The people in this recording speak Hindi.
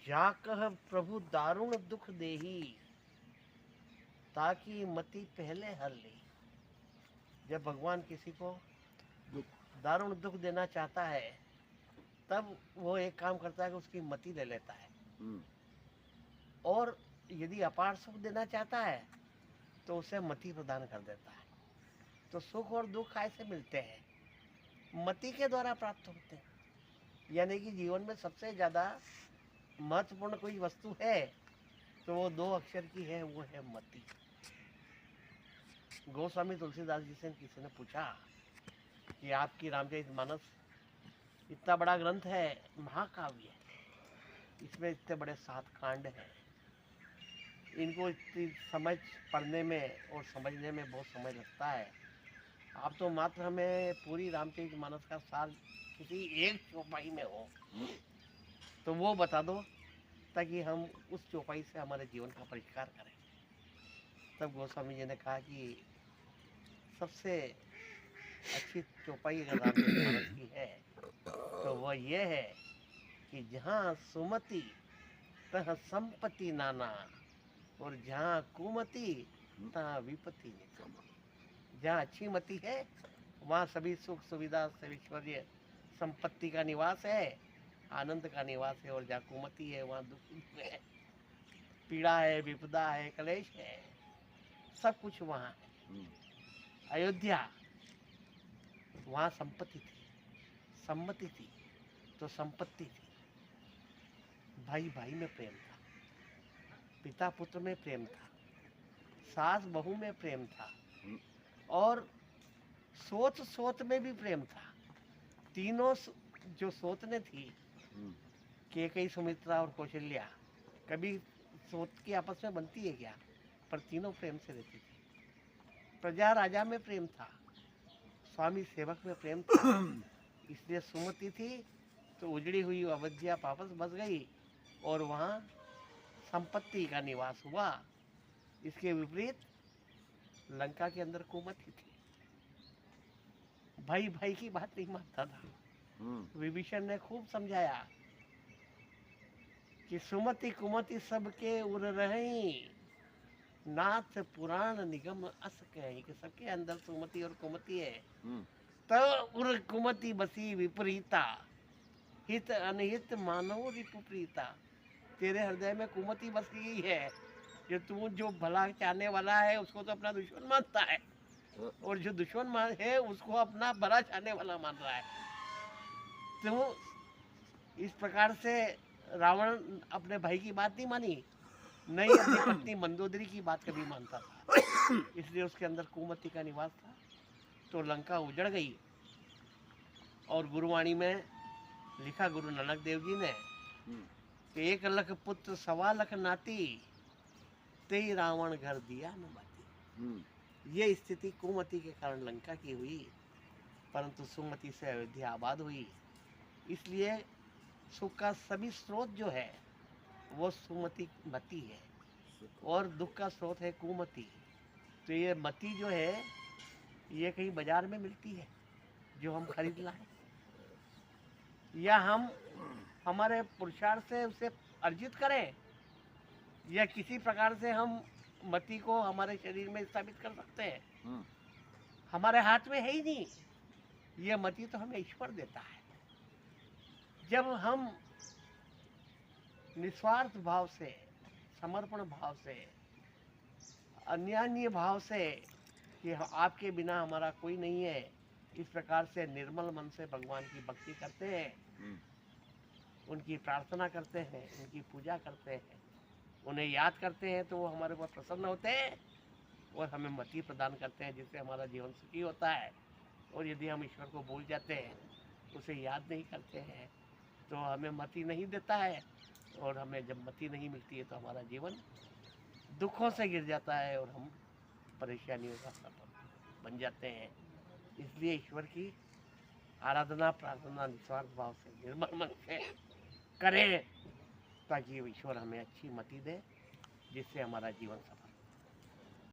जाकह प्रभु दारुण दुख देही, ताकि मति पहले हर ले। जब भगवान किसी को दारुण दुख देना चाहता है, तब वो एक काम करता है कि उसकी मति ले लेता है। और यदि अपार सुख देना चाहता है तो उसे मति प्रदान कर देता है। तो सुख और दुख ऐसे मिलते हैं, मति के द्वारा प्राप्त होते हैं। यानी कि जीवन में सबसे ज़्यादा महत्वपूर्ण कोई वस्तु है तो वो 2 अक्षर की है, वो है मति। गोस्वामी तुलसीदास जी से किसी ने पूछा कि आपकी रामचरितमानस इतना बड़ा ग्रंथ है, महाकाव्य है, इसमें इतने बड़े 7 कांड हैं, इनको इतनी समझ पढ़ने में और समझने में बहुत समय लगता है। आप तो मात्र हमें पूरी रामचरितमानस का सार किसी एक चौपाई में हो तो वो बता दो, ताकि हम उस चौपाई से हमारे जीवन का परिष्कार करें। तब गोस्वामी जी ने कहा कि सबसे अच्छी चौपाई अगर रामचरितमानस की है तो वह ये है कि जहाँ सुमति तह संपत्ति नाना, और जहाँ कुमति तहाँ विपत्ति निकमा। जहाँ अच्छी मति है वहाँ सभी सुख सुविधा ऐश्वर्य संपत्ति का निवास है, आनंद का निवास है। और जहाँ कुमति है वहाँ दुख है, पीड़ा है, विपदा है, कलेश है, सब कुछ वहाँ है। अयोध्या, वहाँ संपत्ति थी, सम्मति थी तो संपत्ति थी। भाई भाई में प्रेम था, पिता पुत्र में प्रेम था, सास बहू में प्रेम था, और सोच सोच में भी प्रेम था। तीनों जो सोचने थी, केकई, सुमित्रा और कौशल्या, कभी सोच की आपस में बनती है क्या? पर तीनों प्रेम से रहती थी। प्रजा राजा में प्रेम था, स्वामी सेवक में प्रेम था। इसलिए सुमति थी तो उजड़ी हुई अवध्या वापस बस गई और वहाँ संपत्ति का निवास हुआ। इसके विपरीत लंका के अंदर कुमति थी, भाई भाई की बात नहीं मानता था। विभीषण ने खूब समझाया कि सुमति कुमति सबके उर रही, नाथ पुराण निगम अस कहीं, कि सबके अंदर सुमति और कुमति है। तब उर कुमति बसी विपरीता, हित अनहित मानव रिपुप्रीता। तेरे हृदय में कुमति बस गई है, जो तू जो भला चाहने वाला है उसको तो अपना दुश्मन मानता है, और जो दुश्मन है उसको अपना भला चाहने वाला मान रहा है। तो इस प्रकार से रावण अपने भाई की बात नहीं मानी, नहीं अपनी पत्नी मंदोदरी की बात कभी मानता था। इसलिए उसके अंदर कुमति का निवास था। तो लंका उजड़ गई। और गुरुवाणी में लिखा गुरु नानक देव जी ने कि 1 लाख पुत्र 1.25 लाख नाती, तेई रावण घर दिया न बाती। ये स्थिति कुमति के कारण लंका की हुई, परंतु सुमति से अयोध्या आबाद हुई। इसलिए सुख का सभी स्रोत जो है वो सुमति मति है, और दुख का स्रोत है कुमति। तो ये मति जो है ये कहीं बाजार में मिलती है जो हम खरीद लाए, या हम हमारे पुरुषार्थ से उसे अर्जित करें, या किसी प्रकार से हम मति को हमारे शरीर में स्थापित कर सकते हैं। हमारे हाथ में है ही नहीं, ये मति तो हमें ईश्वर देता है। जब हम निस्वार्थ भाव से, समर्पण भाव से, अन्यान्य भाव से कि आपके बिना हमारा कोई नहीं है, इस प्रकार से निर्मल मन से भगवान की भक्ति करते हैं, उनकी प्रार्थना करते हैं, उनकी पूजा करते हैं, उन्हें याद करते हैं, तो वो हमारे ऊपर प्रसन्न होते हैं और हमें मति प्रदान करते हैं, जिससे हमारा जीवन सुखी होता है। और यदि हम ईश्वर को भूल जाते हैं, उसे याद नहीं करते हैं, तो हमें मति नहीं देता है, और हमें जब मति नहीं मिलती है तो हमारा जीवन दुखों से गिर जाता है और हम परेशानियों का सबब बन जाते हैं। इसलिए ईश्वर की आराधना, प्रार्थना निस्वार्थ भाव से, निर्मल मन से करें, ताकि ईश्वर हमें अच्छी मति दे, जिससे हमारा जीवन सफल